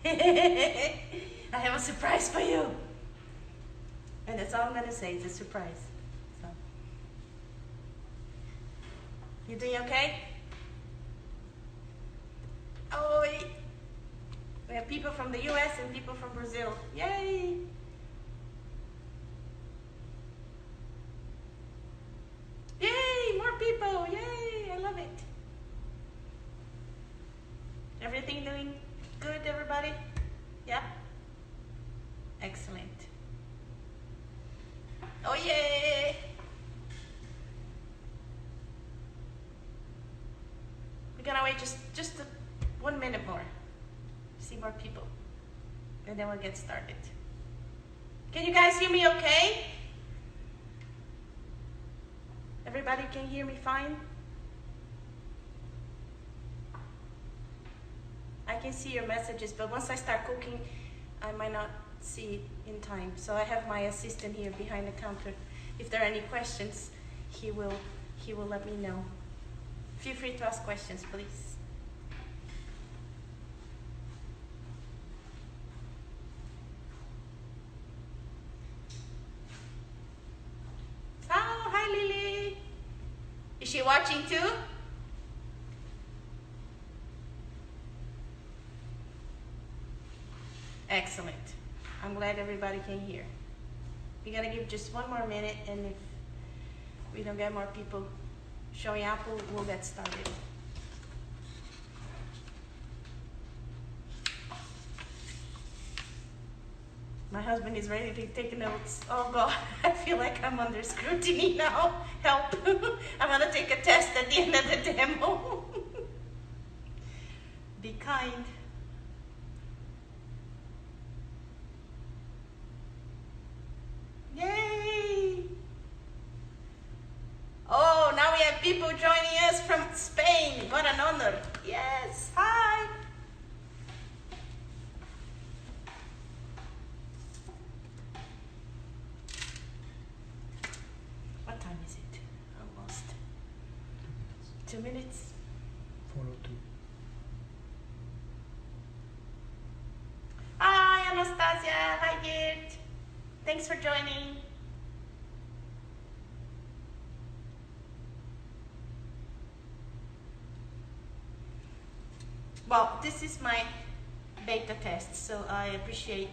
I have a surprise for you. And that's all I'm gonna say, it's a surprise. So, you doing okay? Oh, we have people from the US and people from Brazil. Yay! Yay, more people, yay, I love it. Everything doing good, everybody? Yeah? Excellent. Oh, yay! We're gonna wait just 1 minute more. See more people. And then we'll get started. Can you guys hear me okay? Everybody can hear me fine? I can see your messages, but once I start cooking, I might not see it in time. So I have my assistant here behind the counter. If there are any questions, he will let me know. Feel free to ask questions, please. Oh, hi Lily. Is she watching too? Excellent. I'm glad everybody can hear. We're gonna give just 1 more minute, and if we don't get more people showing up, we'll get started. My husband is ready to take notes. Oh God, I feel like I'm under scrutiny now. Help. I'm gonna take a test at the end of the demo. Be kind. Yay! Oh, now we have people joining us from Spain. What an honor. Yes, hi. What time is it? Almost. 2 minutes? 4:02. Hi, Anastasia. Hi, Gert. Thanks for joining. Well, this is my beta test, so I appreciate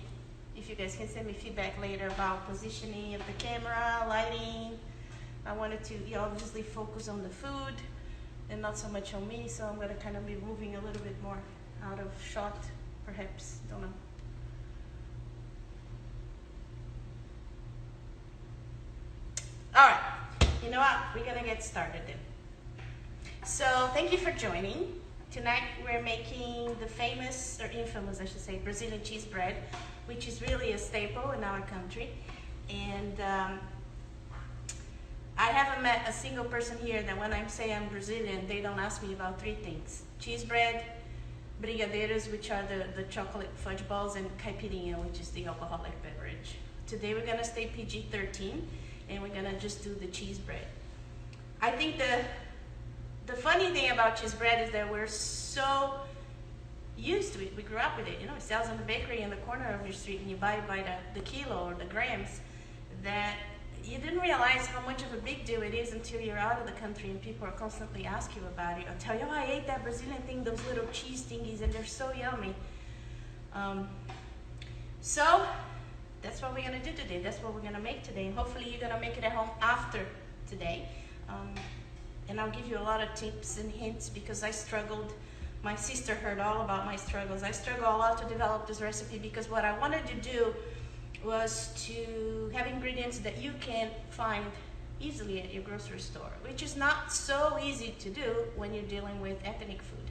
if you guys can send me feedback later about positioning of the camera, lighting. I wanted to obviously focus on the food and not so much on me, so I'm going to kind of be moving a little bit more out of shot, perhaps, don't know. All right, you know what? We're gonna get started then. So thank you for joining. Tonight we're making the famous, or infamous I should say, Brazilian cheese bread, which is really a staple in our country. And I haven't met a single person here that when I say I'm Brazilian, they don't ask me about 3 things. Cheese bread, brigadeiros, which are the chocolate fudge balls, and caipirinha, which is the alcoholic beverage. Today we're gonna stay PG-13. And we're gonna just do the cheese bread. I think the funny thing about cheese bread is that we're so used to it. We grew up with it. You know, it sells in the bakery in the corner of your street, and you buy it by the kilo or the grams. That you didn't realize how much of a big deal it is until you're out of the country and people are constantly asking you about it, or tell you, oh, I ate that Brazilian thing, those little cheese thingies, and they're so yummy. So that's what we're gonna do today. That's what we're gonna make today. And hopefully you're gonna make it at home after today. And I'll give you a lot of tips and hints because I struggled. My sister heard all about my struggles. I struggled a lot to develop this recipe because what I wanted to do was to have ingredients that you can find easily at your grocery store, which is not so easy to do when you're dealing with ethnic food.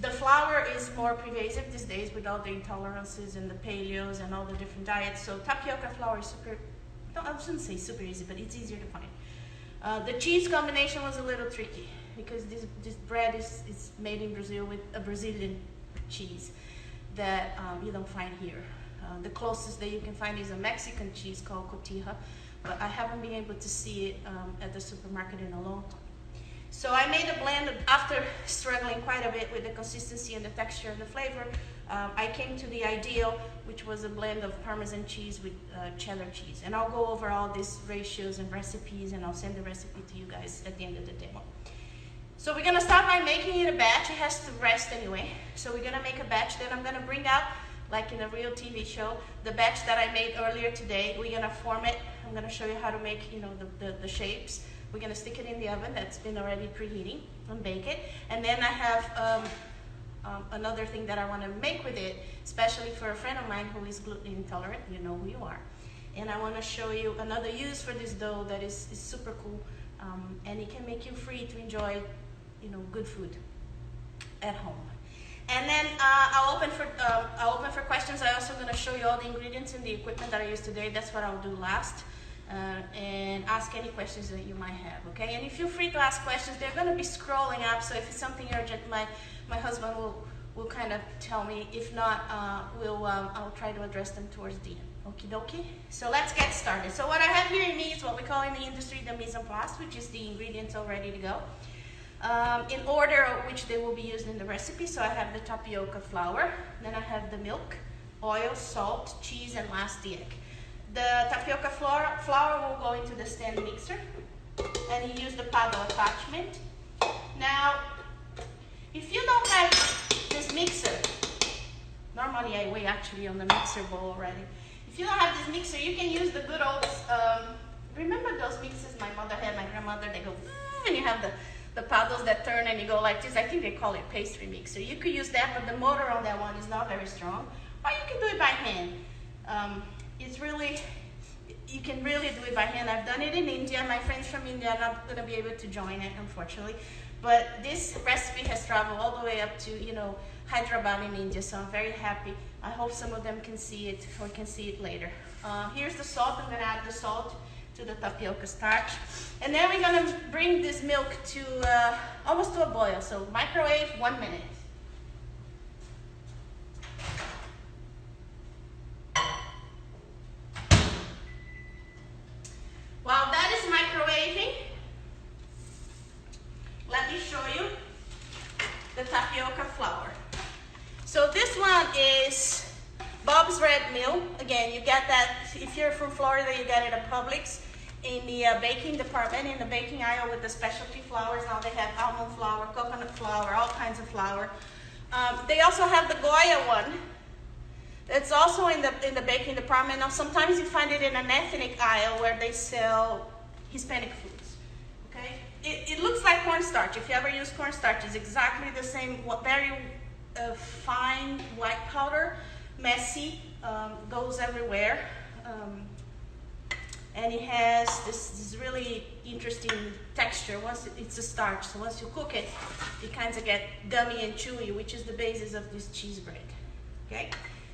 The flour is more pervasive these days with all the intolerances and the paleos and all the different diets. So tapioca flour is super, I shouldn't say super easy, but it's easier to find. The cheese combination was a little tricky because this bread is made in Brazil with a Brazilian cheese that you don't find here. The closest that you can find is a Mexican cheese called cotija, but I haven't been able to see it at the supermarket in a long time. So I made a blend after struggling quite a bit with the consistency and the texture and the flavor. I came to the ideal, which was a blend of Parmesan cheese with cheddar cheese. And I'll go over all these ratios and recipes, and I'll send the recipe to you guys at the end of the demo. So we're gonna start by making it a batch. It has to rest anyway. So we're gonna make a batch, then I'm gonna bring out, like in a real TV show, the batch that I made earlier today. We're gonna form it. I'm gonna show you how to make, you know, the shapes. We're gonna stick it in the oven that's been already preheating and bake it. And then I have another thing that I wanna make with it, especially for a friend of mine who is gluten intolerant. You know who you are. And I wanna show you another use for this dough that is super cool. And it can make you free to enjoy, you know, good food at home. And then I'll open for questions. I'm also going to show you all the ingredients and the equipment that I used today. That's what I'll do last. And ask any questions that you might have, okay? And feel free to ask questions. They're going to be scrolling up, so if it's something urgent, my husband will kind of tell me. If not, I'll try to address them towards the end. Okie dokie? So let's get started. So what I have here in me is what we call in the industry the mise en place, which is the ingredients all ready to go. In order of which they will be used in the recipe. So I have the tapioca flour, then I have the milk, oil, salt, cheese, and last the egg. The tapioca flour will go into the stand mixer, and you use the paddle attachment. Now, if you don't have this mixer, normally I weigh actually on the mixer bowl already. If you don't have this mixer, you can use the good old, remember those mixers my mother had, my grandmother, they go, and you have the paddles that turn and you go like this. I think they call it pastry mixer. You could use that, but the motor on that one is not very strong. Or you can do it by hand. It's really, you can really do it by hand. I've done it in India. My friends from India are not going to be able to join it, unfortunately. But this recipe has traveled all the way up to, you know, Hyderabad in India, so I'm very happy. I hope some of them can see it or can see it later. Here's the salt. I'm going to add the salt to the tapioca starch. And then we're gonna bring this milk to almost to a boil. So microwave 1 minute. While that is microwaving, let me show you the tapioca flour. So this one is Bob's Red Mill. Again, you get that, if you're from Florida, you get it at Publix. In the baking department, in the baking aisle with the specialty flours. Now they have almond flour, coconut flour, all kinds of flour. They also have the Goya one. It's also in the baking department. Now sometimes you find it in an ethnic aisle where they sell Hispanic foods. Okay, it looks like cornstarch. If you ever use cornstarch, it's exactly the same. Very fine white powder, messy, goes everywhere. And it has this really interesting texture. Once it's a starch, so once you cook it, it kind of get gummy and chewy, which is the basis of this cheese bread. Okay,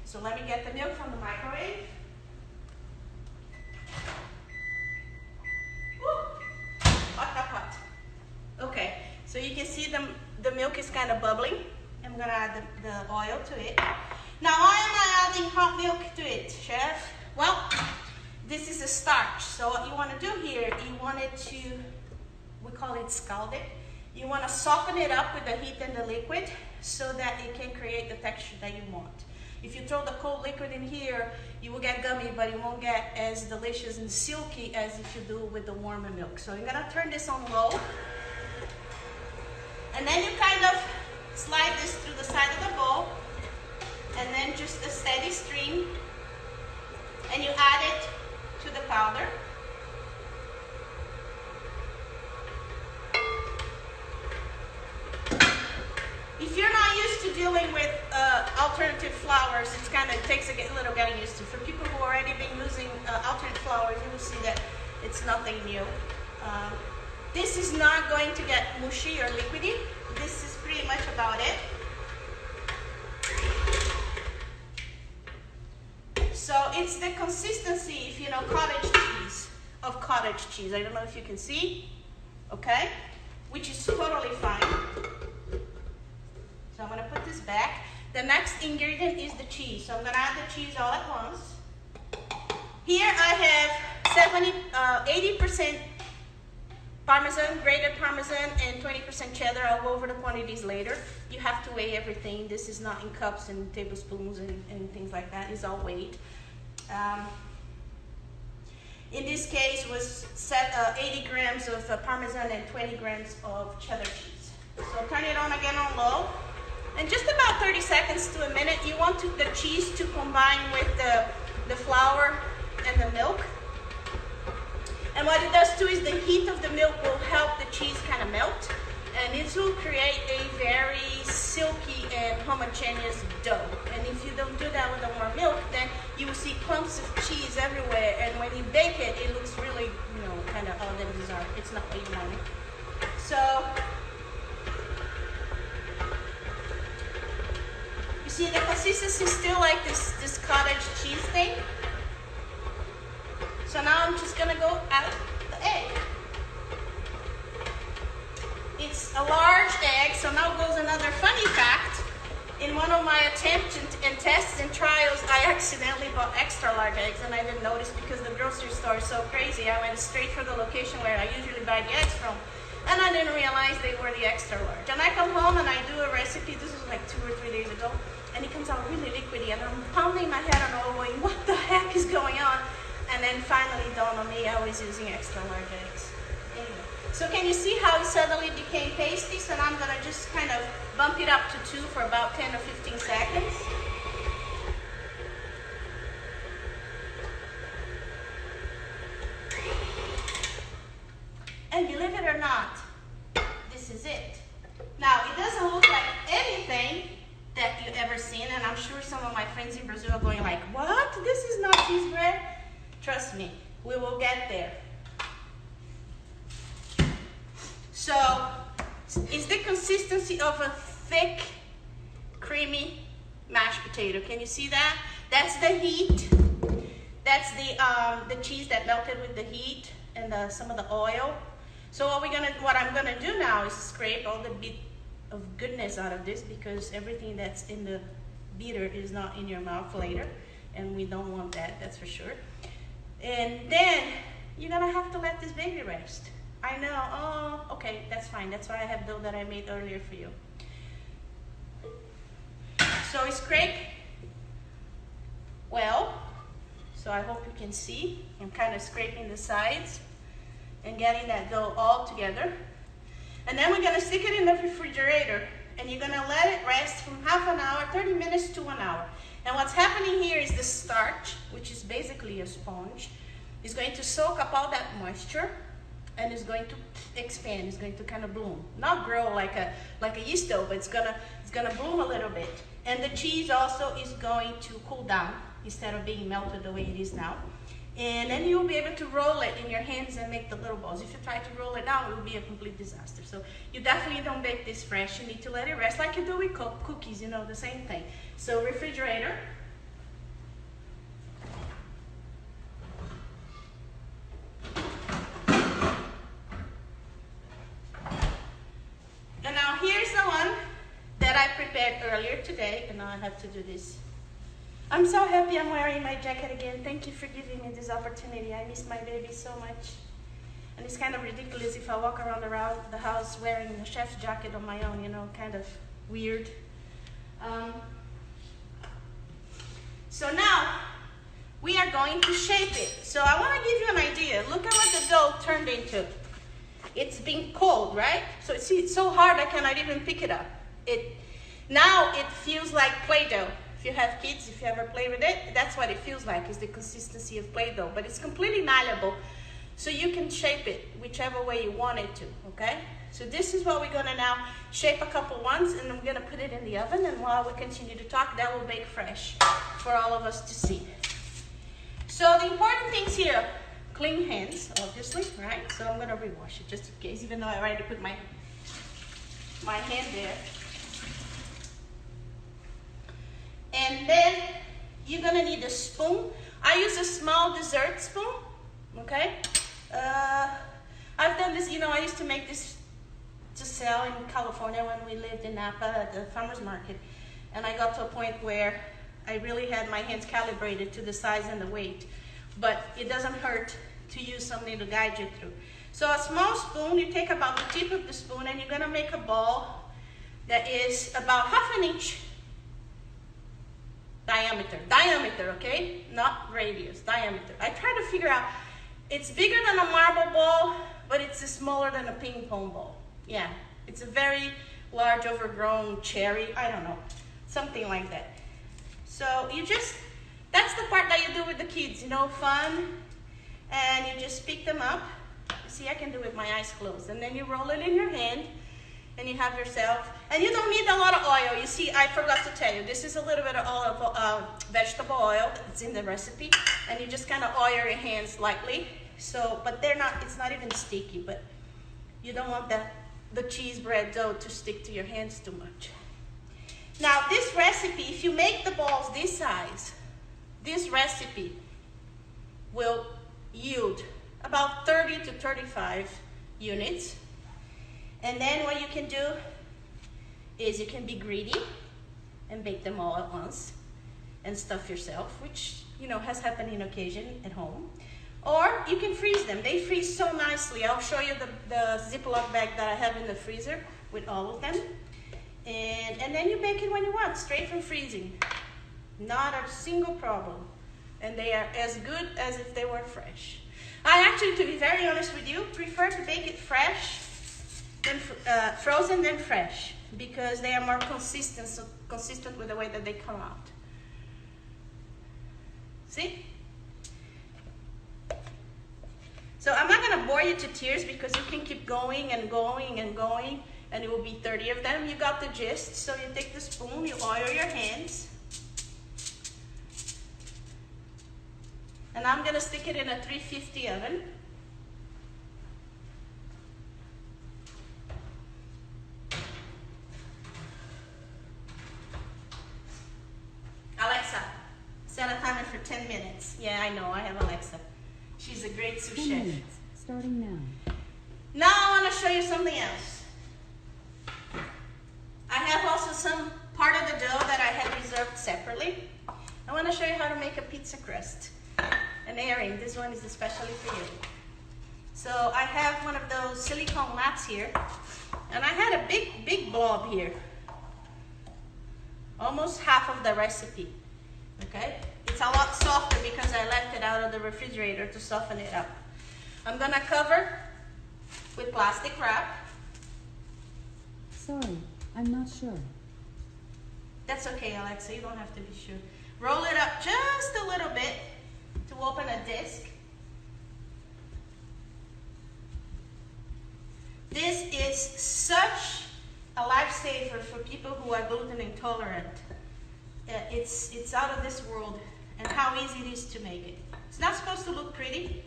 so let me get the milk from the microwave. Woo! Hot, hot, hot. Okay, so you can see the milk is kind of bubbling. I'm gonna add the oil to it. Now, why am I adding hot milk to it, chef? Well, this is a starch, so what you want to do here, you want it to, we call it scald it. You want to soften it up with the heat and the liquid so that it can create the texture that you want. If you throw the cold liquid in here, you will get gummy, but it won't get as delicious and silky as if you do with the warmer milk. So you're going to turn this on low, and then you kind of slide this through the side of the bowl, and then just a steady stream, and you add it to the powder. If you're not used to dealing with alternative flours, it takes a little getting used to. For people who already been using alternative flours, you will see that it's nothing new. This is not going to get mushy or liquidy. This is pretty much about it. So it's the consistency, if you know cottage cheese, of cottage cheese. I don't know if you can see, okay? Which is totally fine. So I'm gonna put this back. The next ingredient is the cheese. So I'm gonna add the cheese all at once. Here I have 80% Parmesan, grated Parmesan, and 20% cheddar. I'll go over the quantities later. You have to weigh everything. This is not in cups and tablespoons and things like that. It's all weighed. In this case was 80 grams of Parmesan and 20 grams of cheddar cheese. So turn it on again on low. And just about 30 seconds to a minute, you want the cheese to combine with the flour and the milk. And what it does too is the heat of the milk will help the cheese kind of melt. And it will create a very silky and homogeneous dough. And if you don't do that with the warm milk, then you will see clumps of cheese everywhere. And when you bake it, it looks really, kind of odd and bizarre. It's not what you want. So, you see the consistency is still like this cottage cheese thing. So now I'm just gonna go add the egg. It's a large egg, so now goes another funny fact. In one of my attempts and tests and trials, I accidentally bought extra large eggs, and I didn't notice because the grocery store is so crazy. I went straight for the location where I usually buy the eggs from, and I didn't realize they were the extra large. And I come home and I do a recipe. This was like 2 or 3 days ago, and it comes out really liquidy, and I'm pounding my head on all going, what the heck is going on? And then finally dawned on me I was using extra large eggs. Anyway, so can you see how it suddenly became pasty? So now I'm gonna just kind of bump it up to 2 for about 10 or 15 seconds. And believe it or not, this is it. Now, it doesn't look like anything that you've ever seen, and I'm sure some of my friends in Brazil are going like, what? This is not cheese bread? Trust me, we will get there. So, it's the consistency of a thick, creamy mashed potato. Can you see that? That's the heat. That's the cheese that melted with the heat and some of the oil. So what I'm gonna do now is scrape all the bit of goodness out of this, because everything that's in the beater is not in your mouth later, and we don't want that, that's for sure. And then you're gonna have to let this baby rest. I know, oh, okay, that's fine. That's why I have dough that I made earlier for you. So scrape well. So I hope you can see. I'm kind of scraping the sides and getting that dough all together. And then we're gonna stick it in the refrigerator, and you're gonna let it rest from half an hour, 30 minutes to 1 hour. And what's happening here is the starch, which is basically a sponge, is going to soak up all that moisture and is going to expand. It's going to kind of bloom, not grow like a yeast dough, but it's gonna bloom a little bit. And the cheese also is going to cool down instead of being melted the way it is now. And then you'll be able to roll it in your hands and make the little balls. If you try to roll it down, it will be a complete disaster. So you definitely don't bake this fresh. You need to let it rest like you do with cookies, the same thing. So refrigerator. And now here's the one that I prepared earlier today, and now I have to do this. I'm so happy I'm wearing my jacket again. Thank you for giving me this opportunity. I miss my baby so much. And it's kind of ridiculous if I walk around the house wearing a chef's jacket on my own, kind of weird. So now, we are going to shape it. So I want to give you an idea. Look at what the dough turned into. It's been cold, right? So it's so hard I cannot even pick it up. Now it feels like Play-Doh. If you have kids, if you ever play with it, that's what it feels like, is the consistency of Play-Doh. But it's completely malleable, so you can shape it whichever way you want it to, okay? So this is what we're gonna now shape a couple ones, and I'm gonna put it in the oven, and while we continue to talk, that will bake fresh for all of us to see. So the important things here, clean hands, obviously, right? So I'm gonna rewash it just in case, even though I already put my hand there. And then you're gonna need a spoon. I use a small dessert spoon, okay? I've done this, I used to make this to sell in California when we lived in Napa at the farmer's market. And I got to a point where I really had my hands calibrated to the size and the weight. But it doesn't hurt to use something to guide you through. So a small spoon, you take about the tip of the spoon and you're gonna make a ball that is about ½ an inch diameter, okay? Not radius, diameter. I try to figure out, it's bigger than a marble ball, but it's smaller than a ping pong ball. Yeah, it's a very large overgrown cherry, I don't know, something like that. So you just, that's the part that you do with the kids, you know, fun, and you just pick them up. See, I can do it with my eyes closed. And then you roll it in your hand, and you have yourself, and you don't need a lot of oil. You see, I forgot to tell you, this is a little bit of vegetable oil. It's in the recipe, and you just kind of oil your hands lightly. So, but they're not, it's not even sticky, but you don't want the cheese bread dough to stick to your hands too much. Now, this recipe, if you make the balls this size, this recipe will yield about 30 to 35 units. And then what you can do is you can be greedy and bake them all at once and stuff yourself, which, you know, has happened in occasion at home. Or you can freeze them. They freeze so nicely. I'll show you the Ziploc bag that I have in the freezer with all of them. And then you bake it when you want, straight from freezing. Not a single problem. And they are as good as if they were fresh. I actually, to be very honest with you, prefer to bake it fresh than frozen than fresh, because they are more consistent with the way that they come out. See? So I'm not gonna bore you to tears because you can keep going and going and going, and it will be 30 of them. You got the gist. So you take the spoon, you oil your hands. And I'm gonna stick it in a 350 oven. Alexa, set a timer for 10 minutes. Yeah, I know, I have Alexa. She's a great sous chef. 10 minutes, starting now. Now I want to show you something else. I have also some part of the dough that I had reserved separately. I want to show you how to make a pizza crust. An airing. This one is especially for you. So I have one of those silicone mats here, and I had a big blob here. Almost half of the recipe. Okay? It's a lot softer because I left it out of the refrigerator to soften it up. I'm gonna cover with plastic wrap. Sorry, I'm not sure. That's okay, Alexa, you don't have to be sure. Roll it up just a little bit to open a disc. This is such a lifesaver for people who are gluten intolerant. It's out of this world, and how easy it is to make it. It's not supposed to look pretty,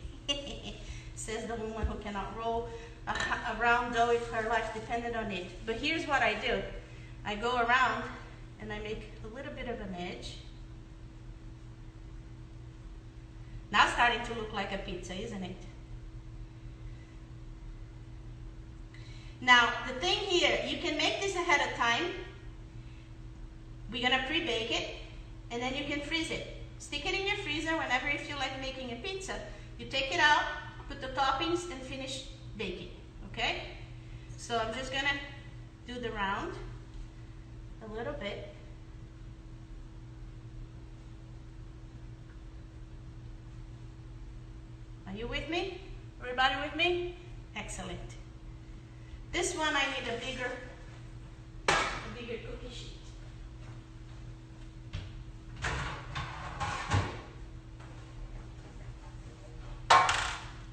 says the woman who cannot roll a round dough if her life depended on it. But here's what I do. I go around and I make a little bit of an edge. Now it's starting to look like a pizza, isn't it? Now, the thing here, you can make this ahead of time. We're gonna pre-bake it, and then you can freeze it. Stick it in your freezer whenever you feel like making a pizza. You take it out, put the toppings, and finish baking, okay? So I'm just gonna do the round a little bit. Are you with me? Everybody with me? Excellent. This one I need a bigger cookie sheet.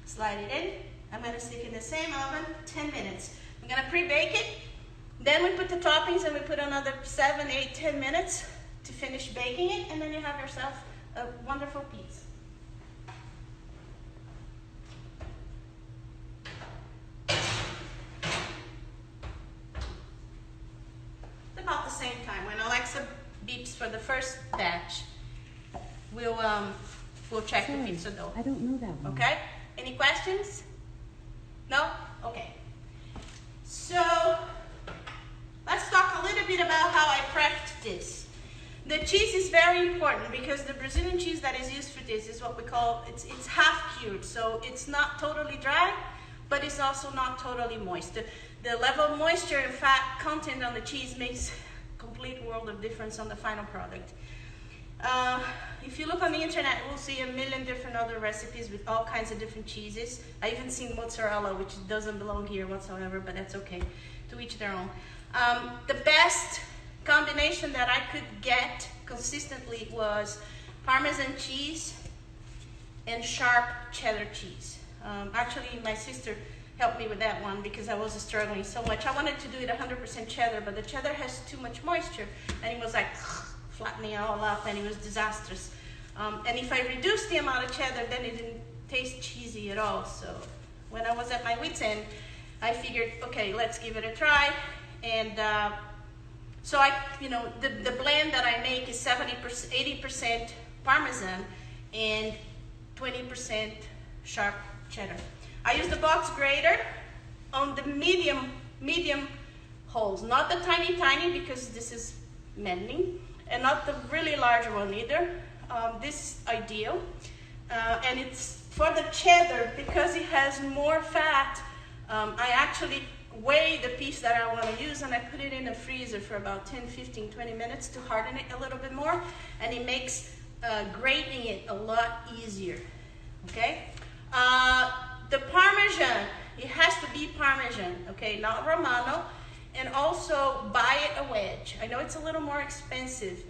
Slide it in. I'm going to stick in the same oven 10 minutes. I'm going to pre-bake it. Then we put the toppings and we put another 7, 8, 10 minutes to finish baking it, and then you have yourself a wonderful pizza. About the same time, when Alexa beeps for the first batch, we'll check the pizza dough. I don't know that one. Okay? Any questions? No? Okay. So let's talk a little bit about how I prepped this. The cheese is very important because the Brazilian cheese that is used for this is what we call, it's half cured, so it's not totally dry, but it's also not totally moist. The level of moisture and fat content on the cheese makes complete world of difference on the final product. If you look on the internet, we'll see a million different other recipes with all kinds of different cheeses. I even seen mozzarella, which doesn't belong here whatsoever, but that's okay. To each their own. The best combination that I could get consistently was Parmesan cheese and sharp cheddar cheese. Actually, my sister helped me with that one because I was struggling so much. I wanted to do it 100% cheddar, but the cheddar has too much moisture, and it was like flattening it all up, and it was disastrous. And if I reduced the amount of cheddar, then it didn't taste cheesy at all. So when I was at my wit's end, I figured, okay, let's give it a try. And so the blend that I make is 70%, 80% Parmesan and 20% sharp cheddar. I use the box grater on the medium holes, not the tiny because this is mending, and not the really large one either. This is ideal, and it's for the cheddar because it has more fat. I actually weigh the piece that I want to use, and I put it in the freezer for about 10, 15, 20 minutes to harden it a little bit more, and it makes grating it a lot easier. Okay, the Parmesan, it has to be Parmesan, okay, not Romano, and also buy it a wedge. I know it's a little more expensive,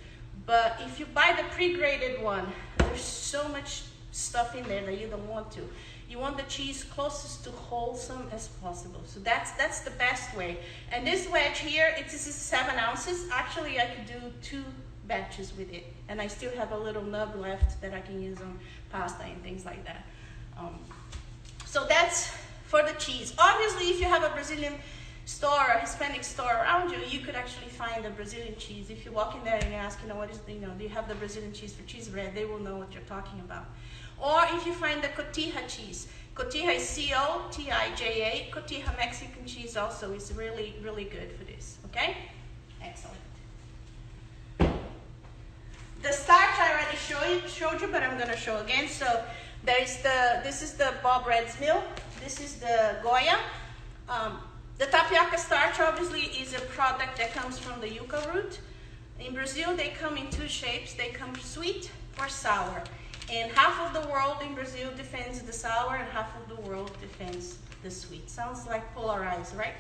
but if you buy the pre-grated one, there's so much stuff in there that you don't want to. You want the cheese closest to wholesome as possible. So that's the best way. And this wedge here, it is 7 ounces. Actually, I could do 2 batches with it, and I still have a little nub left that I can use on pasta and things like that. So that's for the cheese. Obviously, if you have a Brazilian store, a Hispanic store around you, you could actually find the Brazilian cheese. If you walk in there and you ask, what is, do you have the Brazilian cheese for cheese bread? They will know what you're talking about. Or if you find the cotija cheese. Cotija is C-O-T-I-J-A. Cotija Mexican cheese also is really, really good for this. Okay? Excellent. The starch I already showed you, but I'm going to show again. So this is the Bob Red's milk. This is the Goya. The tapioca starch obviously is a product that comes from the yucca root. In Brazil, they come in 2 shapes. They come sweet or sour. And half of the world in Brazil defends the sour, and half of the world defends the sweet. Sounds like polarized, right?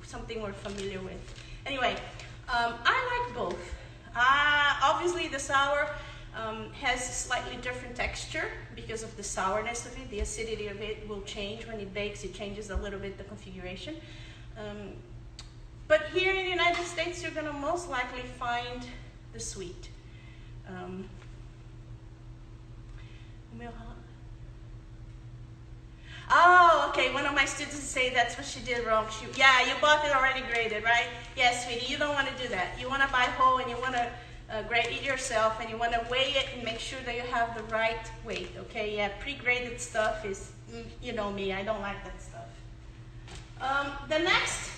Something we're familiar with. Anyway, I like both. Obviously, the sour has a slightly different texture because of the sourness of it. The acidity of it will change when it bakes. It changes a little bit the configuration. But here in the United States, you're going to most likely find the sweet. Oh, okay. One of my students say that's what she did wrong. Yeah, you bought it already grated, right? Yes, sweetie, you don't want to do that. You want to buy whole, and you want to grate it yourself, and you want to weigh it and make sure that you have the right weight, okay? Yeah, pre-grated stuff is, you know me, I don't like that stuff. The next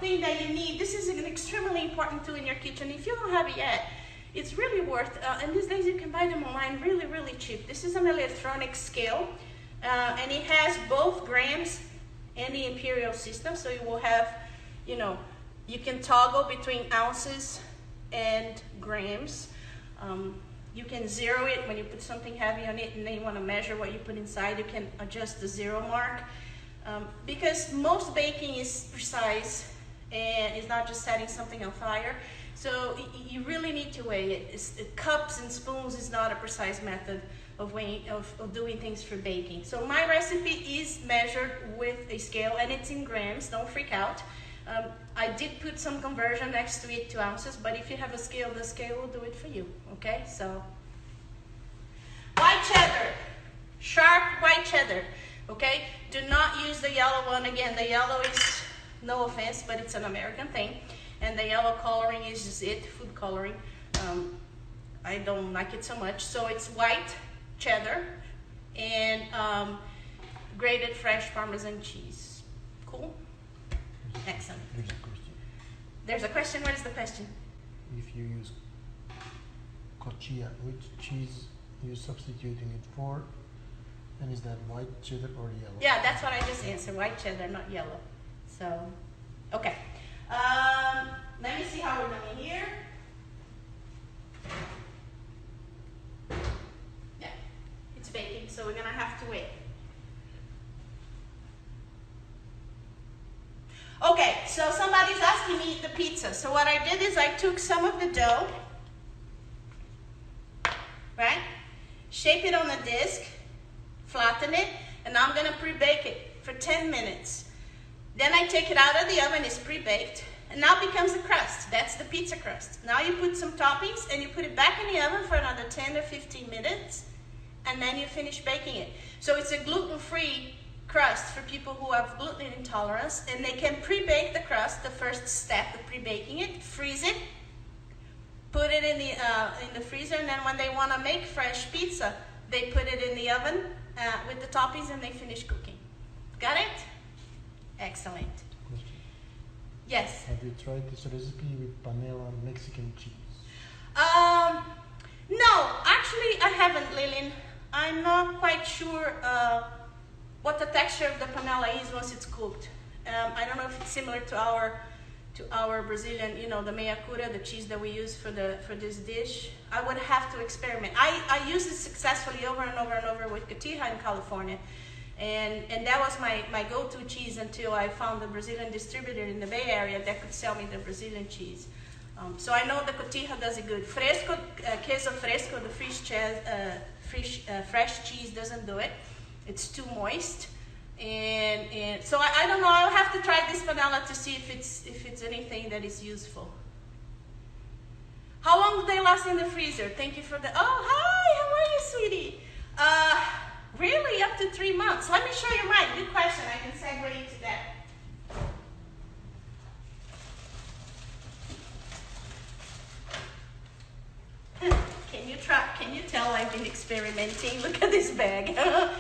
thing that you need, this is an extremely important tool in your kitchen. If you don't have it yet, it's really worth, and these days you can buy them online really, really cheap. This is an electronic scale, and it has both grams and the imperial system, so you will have, you can toggle between ounces and grams. You can zero it when you put something heavy on it and then you want to measure what you put inside. You can adjust the 0 mark, because most baking is precise and it's not just setting something on fire. So you really need to weigh it. Cups and spoons is not a precise method of weighing, of doing things for baking. So my recipe is measured with a scale, and it's in grams. Don't freak out. I did put some conversion next to it to ounces, but if you have a scale, the scale will do it for you. Okay, so white cheddar, sharp white cheddar. Okay, do not use the yellow one. Again, the yellow is, no offense, but it's an American thing. And the yellow coloring is just it, food coloring. I don't like it so much. So it's white cheddar and grated fresh Parmesan cheese. Cool? Excellent. There's a question. There's a question? What is the question? If you use cotija, which cheese are you substituting it for? And is that white cheddar or yellow? Yeah, that's what I just answered. White cheddar, not yellow. So, okay. Let me see how we're doing here. Yeah, it's baking, so we're gonna have to wait. Okay, so somebody's asking me the pizza. So what I did is I took some of the dough, right? Shape it on a disc, flatten it, and now I'm gonna pre-bake it for 10 minutes. Then I take it out of the oven, it's pre-baked, and now it becomes a crust. That's the pizza crust. Now you put some toppings and you put it back in the oven for another 10 or 15 minutes, and then you finish baking it. So it's a gluten-free crust for people who have gluten intolerance, and they can pre-bake the crust, the first step of pre-baking it, freeze it, put it in the freezer, and then when they want to make fresh pizza, they put it in the oven with the toppings and they finish cooking. Got it? Excellent. Question. Yes? Have you tried this recipe with panela Mexican cheese? No, actually I haven't, Lillian. I'm not quite sure what the texture of the panela is once it's cooked. I don't know if it's similar to our Brazilian, you know, the meia cura, the cheese that we use for this dish. I would have to experiment. I used it successfully over and over and over with cotija in California, and that was my go-to cheese until I found a Brazilian distributor in the Bay Area that could sell me the Brazilian cheese. So I know the cotija does it good. Fresco, queso fresco, the fresh cheese doesn't do it. It's too moist. And so I don't know. I'll have to try this panela to see if it's anything that is useful. How long do they last in the freezer? Thank you for the. Oh, hi. How are you, sweetie? Really, up to 3 months. Let me show you mine. Good question. I can segue into that. Can you tell I've been experimenting? Look at this bag.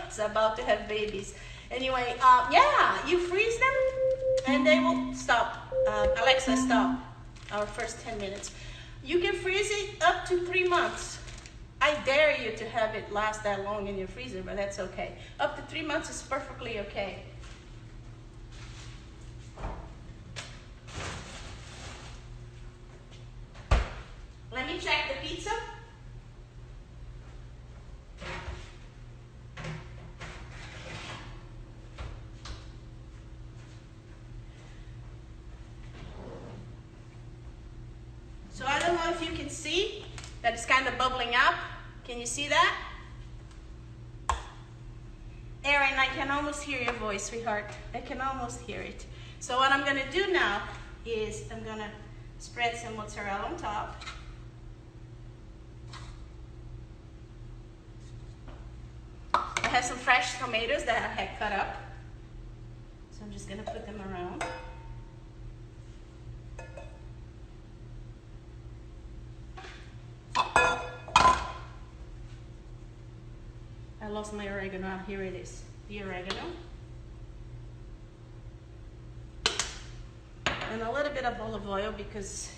It's about to have babies. Anyway, yeah, you freeze them and they will stop. Alexa, stop. Our first 10 minutes. You can freeze it up to 3 months. I dare you to have it last that long in your freezer, but that's okay. Up to 3 months is perfectly okay. Let me check the pizza. So I don't know if you can see that it's kind of bubbling up. Can you see that? Erin, I can almost hear your voice, sweetheart. I can almost hear it. So what I'm gonna do now is I'm gonna spread some mozzarella on top. I have some fresh tomatoes that I had cut up. So I'm just gonna put them around. I lost my oregano. Here it is, the oregano. And a little bit of olive oil because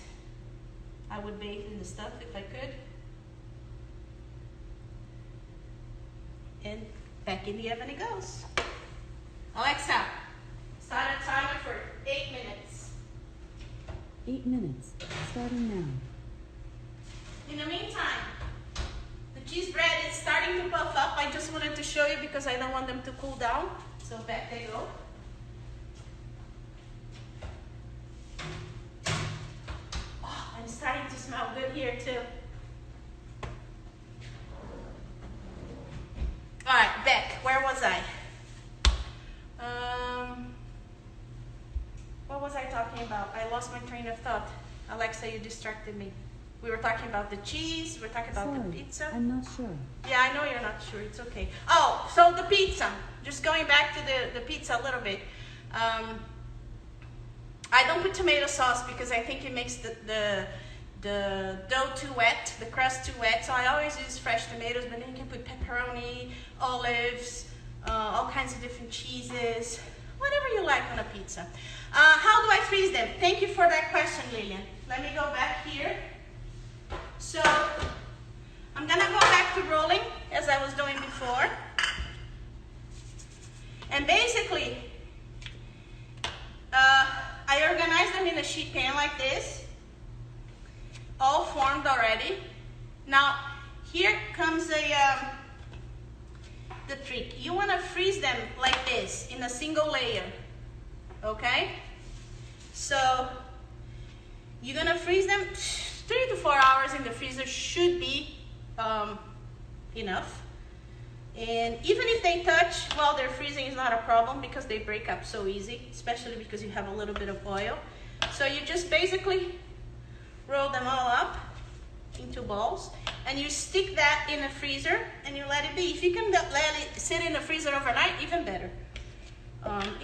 I would bathe in the stuff if I could. And back in the oven it goes. Alexa, start a timer for 8 minutes. 8 minutes, starting now. In the meantime, the cheese bread is starting to puff up. I just wanted to show you because I don't want them to cool down. So back they go. Oh, I'm starting to smell good here too. All right, back. Where was I? What was I talking about? I lost my train of thought. Alexa, you distracted me. We were talking about the cheese. We're talking about the pizza. I'm not sure. Yeah, I know you're not sure. It's okay. Oh, so the pizza. Just going back to the pizza a little bit. I don't put tomato sauce because I think it makes the dough too wet, the crust too wet. So I always use fresh tomatoes, but then you can put pepperoni, olives, all kinds of different cheeses, whatever you like on a pizza. How do I freeze them? Thank you for that question, Lillian. Let me go back here. So I'm gonna go back to rolling as I was doing before. like this, all formed already. Now, here comes the trick. You want to freeze them like this in a single layer, okay? So you're gonna freeze them 3 to 4 hours in the freezer should be enough. And even if they touch while they're freezing, is not a problem because they break up so easy, especially because you have a little bit of oil. So you just basically roll them all up into balls and you stick that in the freezer and you let it be. If you can let it sit in the freezer overnight, even better.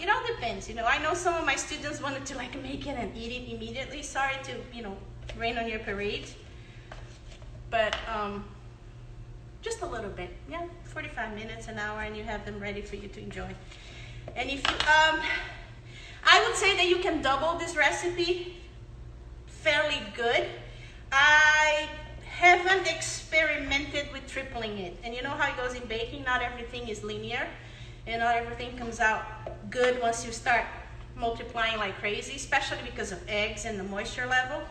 It all depends, you know. I know some of my students wanted to like make it and eat it immediately. Sorry to, you know, rain on your parade. But just a little bit, yeah, 45 minutes, an hour, and you have them ready for you to enjoy. And if you, I would say that you can double this recipe fairly good. I haven't experimented with tripling it. And you know how it goes in baking, not everything is linear. And not everything comes out good once you start multiplying like crazy, especially because of eggs and the moisture level.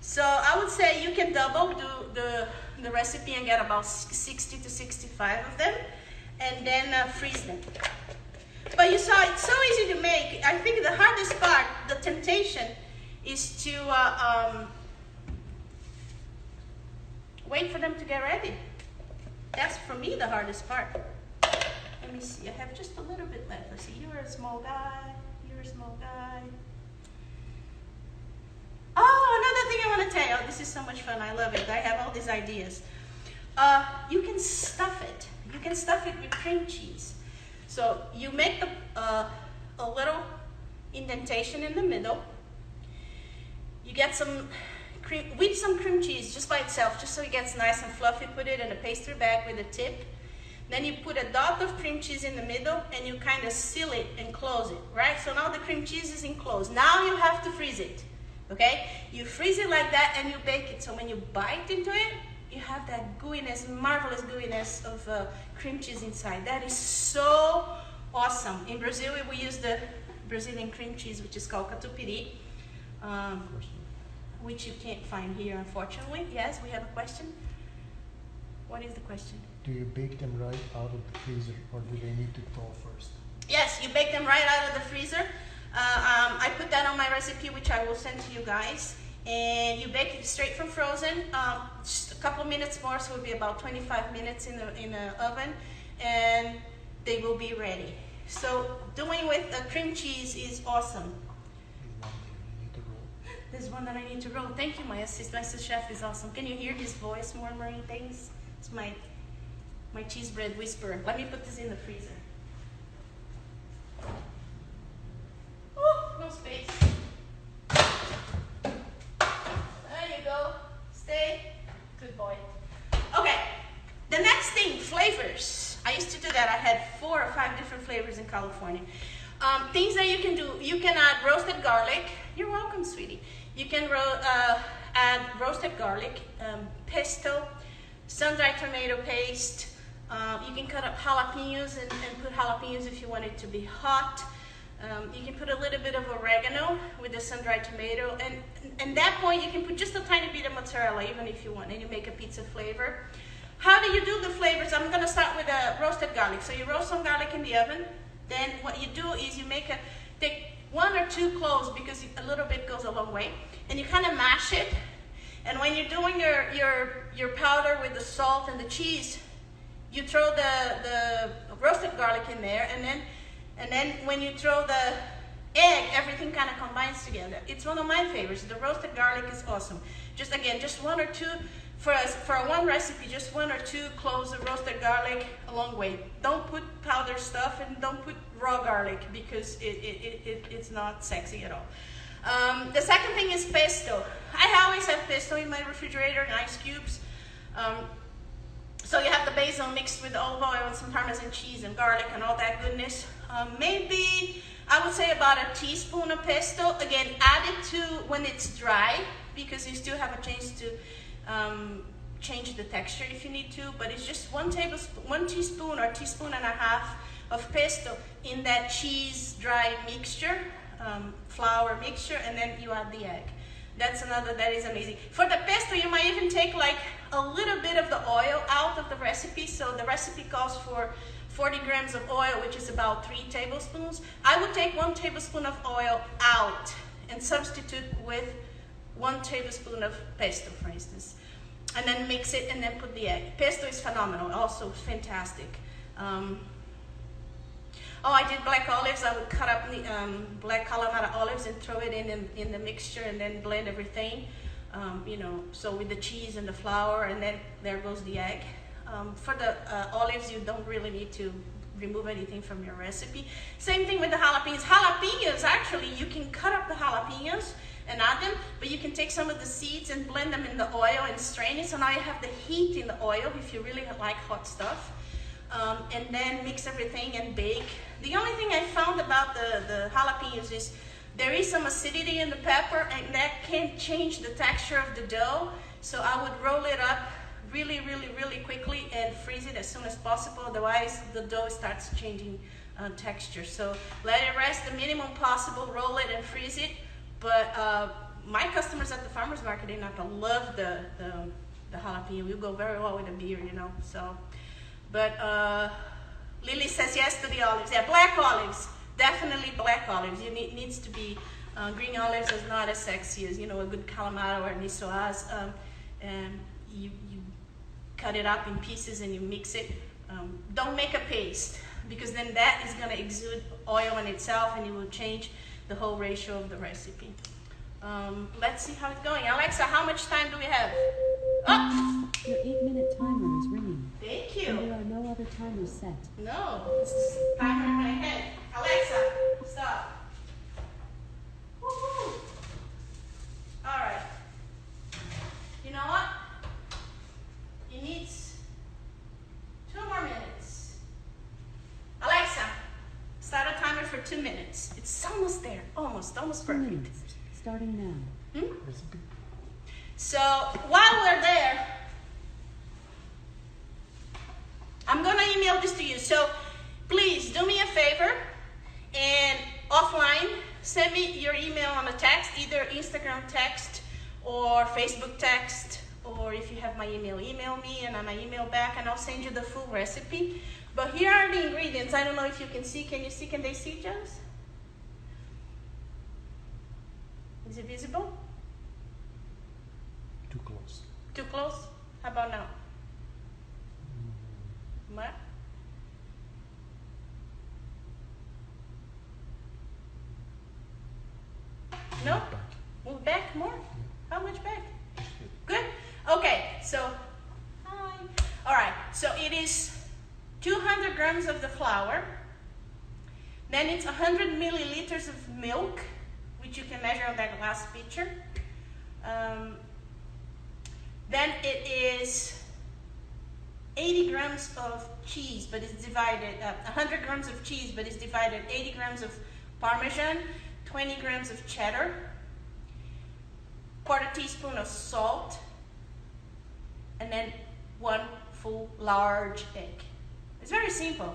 So I would say you can double the recipe and get about 60 to 65 of them, and then freeze them. But you saw it's so easy to make. I think the hardest part, the temptation, is to wait for them to get ready. That's for me the hardest part. Let me see, I have just a little bit left. Let's see, you're a small guy, you're a small guy. Oh, another thing I want to tell you. Oh, this is so much fun, I love it. I have all these ideas. You can stuff it. You can stuff it with cream cheese. So you make a little indentation in the middle. You get some cream, with some cream cheese just by itself, just so it gets nice and fluffy. Put it in a pastry bag with a tip. Then you put a dot of cream cheese in the middle and you kind of seal it and close it, right? So now the cream cheese is enclosed. Now you have to freeze it, okay? You freeze it like that and you bake it. So when you bite into it, you have that gooiness, marvelous gooiness of cream cheese inside. That is so awesome. In Brazil, we use the Brazilian cream cheese, which is called catupiry, which you can't find here, unfortunately. Yes, we have a question. What is the question? Do you bake them right out of the freezer, or do they need to thaw first? Yes, you bake them right out of the freezer. I put that on my recipe, which I will send to you guys. And you bake it straight from frozen, just a couple minutes more, so it will be about 25 minutes in the oven, and they will be ready. So doing with cream cheese is awesome. There's one that I need to roll. Thank you, my assistant chef is awesome. Can you hear his voice murmuring things? It's my cheese bread whisperer. Let me put this in the freezer. Oh, no space. There you go. Stay. Good boy. Okay. The next thing, flavors. I used to do that. I had 4 or 5 different flavors in California. Things that you can do. You can add roasted garlic. You're welcome, sweetie. You can add roasted garlic, pesto, sun-dried tomato paste. You can cut up jalapenos and put jalapenos if you want it to be hot. You can put a little bit of oregano with the sun-dried tomato. And at that point, you can put just a tiny bit of mozzarella, even if you want, and you make a pizza flavor. How do you do the flavors? I'm going to start with roasted garlic. So you roast some garlic in the oven. Then what you do is you take 1 or 2 cloves, because a little bit goes a long way, and you kind of mash it. And when you're doing your powder with the salt and the cheese, you throw the roasted garlic in there, and then when you throw the egg, everything kind of combines together. It's one of my favorites. The roasted garlic is awesome. Just 1 or 2 for one recipe, just 1 or 2 cloves of roasted garlic, a long way. Don't put powdered stuff, and don't put raw garlic, because it's not sexy at all. The second thing is pesto. I always have pesto in my refrigerator in ice cubes. So you have the basil mixed with olive oil and some Parmesan cheese and garlic and all that goodness. Maybe I would say about a teaspoon of pesto. Again, add it to when it's dry, because you still have a chance to change the texture if you need to. But it's just 1 teaspoon or teaspoon and a half of pesto in that cheese dry mixture, flour mixture, and then you add the egg. That's another that is amazing. For the pesto, you might even take like a little bit of the oil out of the recipe. So the recipe calls for 40 grams of oil, which is about 3 tablespoons. I would take 1 tablespoon of oil out and substitute with 1 tablespoon of pesto, for instance. And then mix it and then put the egg. Pesto is phenomenal, also fantastic. Oh, I did black olives. I would cut up the black Kalamata olives and throw it in the mixture and then blend everything. You know, so with the cheese and the flour, and then there goes the egg. For the olives, you don't really need to remove anything from your recipe. Same thing with the jalapenos. Jalapenos, actually, you can cut up the jalapenos and add them, but you can take some of the seeds and blend them in the oil and strain it. So now you have the heat in the oil if you really like hot stuff. And then mix everything and bake. The only thing I found about the jalapenos is there is some acidity in the pepper, and that can change the texture of the dough. So I would roll it up really, really, really quickly and freeze it as soon as possible. Otherwise, the dough starts changing texture. So let it rest the minimum possible, roll it and freeze it. But my customers at the farmer's market in Napa love the jalapeno. Will go very well with a beer, you know. So. But Lily says yes to the olives. Yeah, black olives, definitely black olives. You needs to be green olives is not as sexy as, you know, a good Kalamata or a niçoise. And you cut it up in pieces and you mix it. Don't make a paste, because then that is going to exude oil in itself and it will change the whole ratio of the recipe. Let's see how it's going. Alexa, how much time do we have? Oh! Your 8-minute timer is ringing. Thank you. And there are no other timers set. No, this is timer in my head. Alexa, stop. Woohoo! All right. You know what? It needs 2 more minutes. Alexa, start a timer for 2 minutes. It's almost there. Almost 2 perfect. minutes, starting now. Recipe. So while we're there, I'm gonna email this to you. So please do me a favor and offline send me your email on a text, either Instagram text or Facebook text, or if you have my email, email me and I email back and I'll send you the full recipe. But here are the ingredients. I don't know if you can see. Can you see? Can they see, Jones? Is it visible? Too close. Too close? How about now? What? No? Back. Move back more? How much back? Just hit. Good? Okay, so, hi. All right, so it is 200 grams of the flour. Then it's 100 milliliters of milk, which you can measure on that glass pitcher. Then it is 80 grams of cheese, but it's divided, 100 grams of cheese, but it's divided 80 grams of Parmesan, 20 grams of cheddar, 1/4 teaspoon of salt, and then 1 full large egg. It's very simple.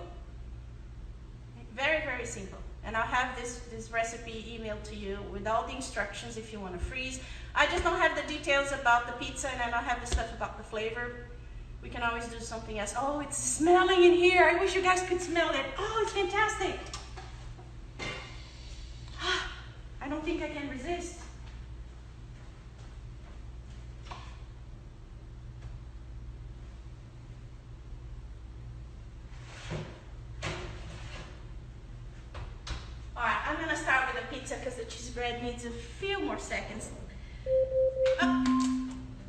Very, very simple. And I'll have this recipe emailed to you with all the instructions if you want to freeze. I just don't have the details about the pizza, and I don't have the stuff about the flavor. We can always do something else. Oh, it's smelling in here. I wish you guys could smell it. Oh, it's fantastic. I don't think I can resist. All right, I'm gonna start with the pizza because the cheese bread needs a few more seconds. Oh.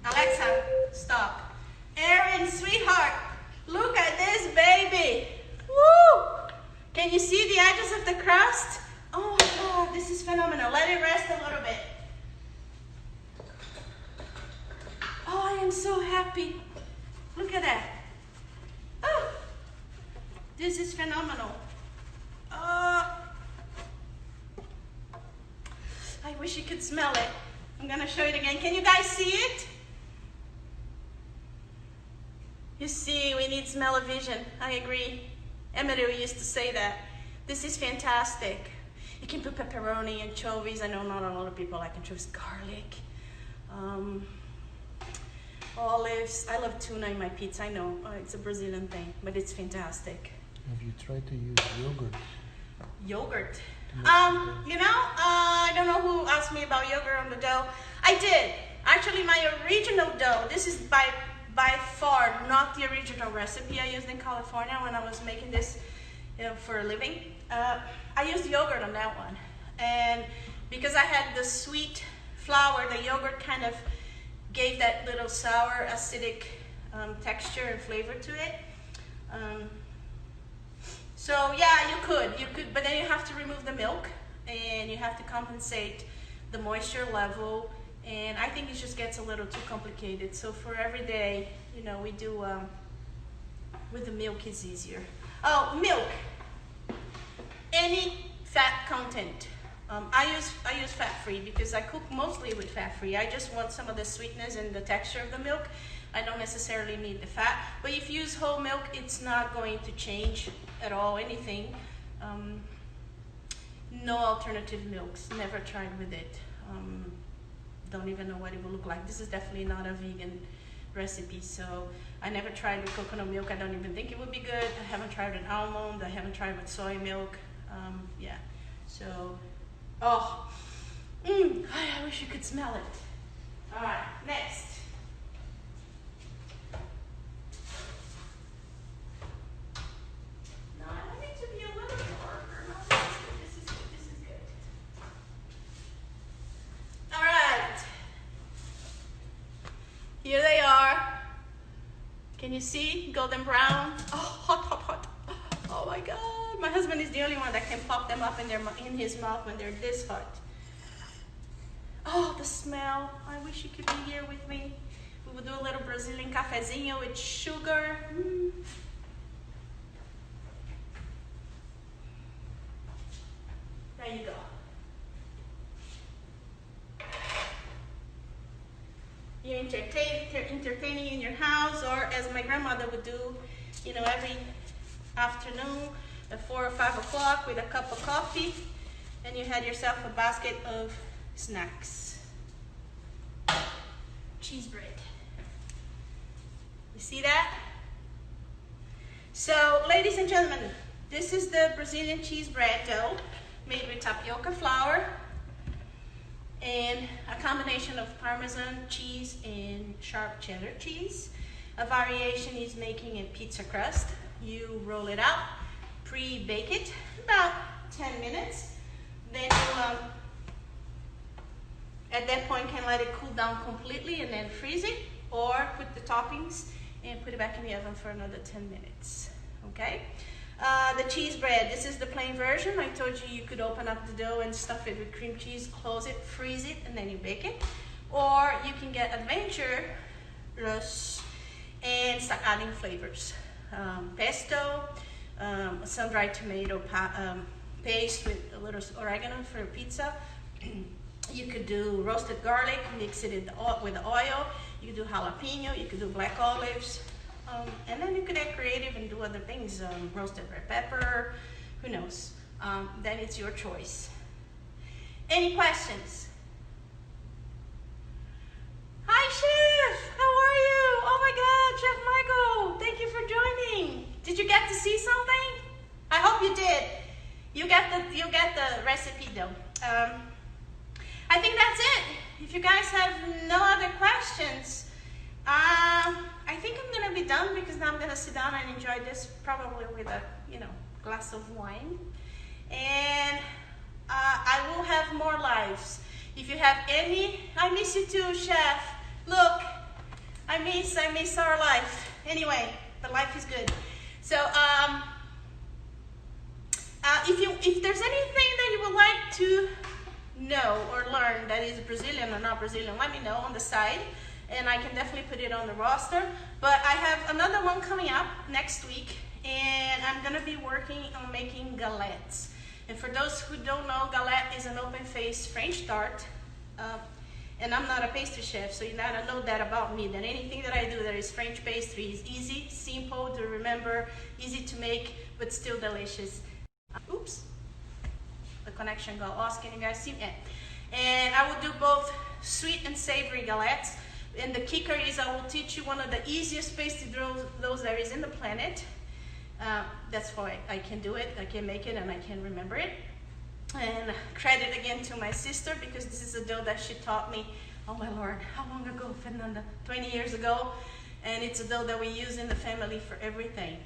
Alexa, stop. Erin, sweetheart, look at this baby. Woo! Can you see the edges of the crust? Oh my God, this is phenomenal. Let it rest a little bit. Oh, I am so happy. Look at that. Oh, this is phenomenal. Oh, I wish you could smell it. I'm gonna show it again. Can you guys see it? You see, we need smell-o-vision. I agree. Emery used to say that. This is fantastic. You can put pepperoni, anchovies. I know not a lot of people like anchovies. Garlic. Olives. I love tuna in my pizza. I know it's a Brazilian thing, but it's fantastic. Have you tried to use yogurt? Yogurt. To make the dough? You know, I don't know who asked me about yogurt on the dough. I did. Actually, my original dough, this is by far not the original recipe I used in California when I was making this, you know, for a living. I used yogurt on that one. And because I had the sweet flour, the yogurt kind of gave that little sour, acidic texture and flavor to it. So yeah, you could, but then you have to remove the milk and you have to compensate the moisture level. And I think it just gets a little too complicated. So for every day, you know, we do, with the milk is easier. Oh, milk. Any fat content. I use fat-free because I cook mostly with fat-free. I just want some of the sweetness and the texture of the milk. I don't necessarily need the fat. But if you use whole milk, it's not going to change at all anything. No alternative milks. Never tried with it. Don't even know what it will look like. This is definitely not a vegan recipe, so I never tried with coconut milk. I don't even think it would be good. I haven't tried with almond. I haven't tried with soy milk. Yeah, so, oh, I wish you could smell it. All right, next. No, I want it to be a little darker. No, this is good, this is good. All right, here they are. Can you see? Golden brown. Oh, hot, hot, hot. Oh my God. My husband is the only one that can pop them up in his mouth when they're this hot. Oh, the smell. I wish you could be here with me. We would do a little Brazilian cafezinho with sugar. There you go. You're entertaining in your house, or as my grandmother would do, you know, every afternoon at 4 or 5 o'clock with a cup of coffee, and you had yourself a basket of snacks. Cheese bread. You see that? So, ladies and gentlemen, this is the Brazilian cheese bread dough made with tapioca flour and a combination of Parmesan cheese and sharp cheddar cheese. A variation is making a pizza crust. You roll it out, pre-bake it about 10 minutes. Then you, at that point, can let it cool down completely and then freeze it, or put the toppings and put it back in the oven for another 10 minutes, okay? The cheese bread, this is the plain version. I told you you could open up the dough and stuff it with cream cheese, close it, freeze it, and then you bake it. Or you can get adventurous and start adding flavors. Pesto, sun-dried tomato paste with a little oregano for pizza. You could do roasted garlic, mix it with the oil. You could do jalapeno, you could do black olives. And then you could get creative and do other things, roasted red pepper, who knows. Then it's your choice. Any questions? Hi, Chef, how are you? Oh my God, Chef Michael, thank you for joining. Did you get to see something? I hope you did. You get the recipe though. I think that's it. If you guys have no other questions, I think I'm gonna be done, because now I'm gonna sit down and enjoy this probably with a, you know, glass of wine. And I will have more lives. If you have any, I miss you too, Chef. Look, I miss our life. Anyway, the life is good. So if there's anything that you would like to know or learn that is Brazilian or not Brazilian, let me know on the side, and I can definitely put it on the roster. But I have another one coming up next week, and I'm gonna be working on making galettes. And for those who don't know, galette is an open-faced French tart. And I'm not a pastry chef, so you gotta know that about me, that anything that I do that is French pastry is easy, simple to remember, easy to make, but still delicious. Oops, the connection got lost. Can you guys see it? And I will do both sweet and savory galettes. And the kicker is I will teach you one of the easiest pastry doughs there is in the planet. That's why I can do it, I can make it, and I can remember it. And credit again to my sister, because this is a dough that she taught me, oh my Lord, how long ago, Fernanda? 20 years ago. And it's a dough that we use in the family for everything.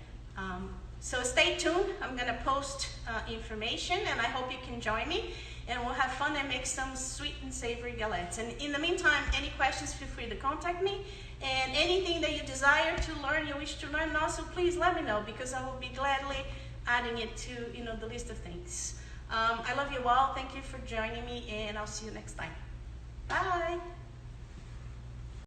So stay tuned. I'm gonna post information, and I hope you can join me, and we'll have fun and make some sweet and savory galettes. And in the meantime, any questions, feel free to contact me. And anything that you desire to learn, you wish to learn, also please let me know, because I will be gladly adding it to the list of things. I love you all. Thank you for joining me, and I'll see you next time. Bye.